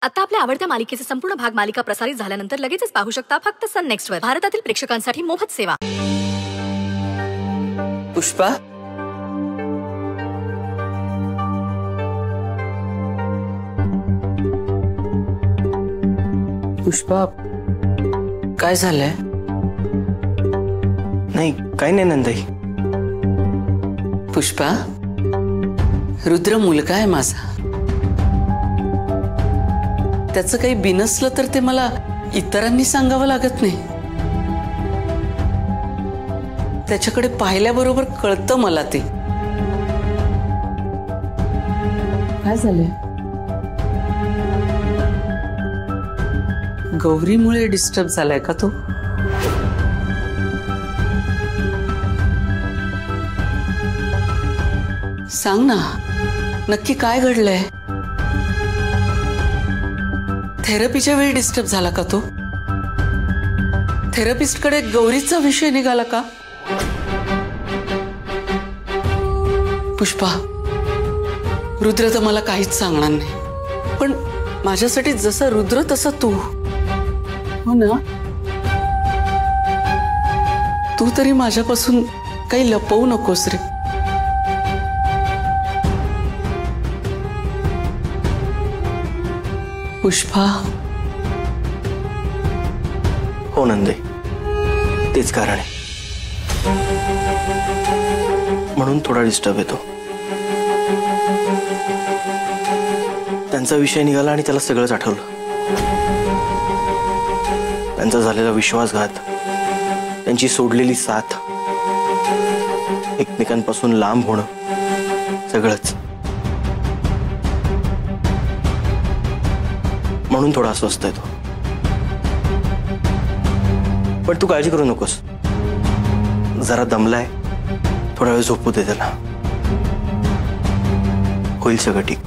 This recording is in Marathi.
आता आपल्या आवडत्या मालिकेचे संपूर्ण भाग मालिका प्रसारित झाल्यानंतर लगेचच पाहू शकता फक्त सन नेक्स्ट वर। भारतातील प्रेक्षकांसाठी मोफत सेवा। पुष्पा, पुष्पा, काय झालंय? नाही, काही नाही नंदाई। पुष्पा, रुद्र मुलगा आहे माझा। त्याचं काही बिनसलं तर ते मला इतरांनी सांगावं लागत नाही। त्याच्याकडे पाहिल्याबरोबर कळतं मला ते। काय झालंय? गौरीमुळे डिस्टर्ब झालाय का तो? सांग ना, नक्की काय घडलंय? थेरपीच्या वेळी डिस्टर्ब झाला का तो? थेरपिस्टकडे गौरीचा विषय निघाला का? पुष्पा, रुद्र तर मला काहीच सांगणार नाही, पण माझ्यासाठी जसा रुद्र तसा तू, हो ना? तू तरी माझ्यापासून काही लपवू नकोस रे। पुष्पा, हो नंदे, तेच कारण आहे, म्हणून थोडा डिस्टर्ब येतो। त्यांचा विषय निघाला आणि त्याला सगळंच आठवलं। त्यांचा झालेला विश्वासघात, त्यांची सोडलेली साथ, एकमेकांपासून लांब होणं, सगळंच। म्हणून थोडा अस्वस्थ आहे तो। पण तू काळजी करू नकोस, जरा दमलाय, थोडा वेळ झोपू दे त्याला, होईल सगळं ठीक।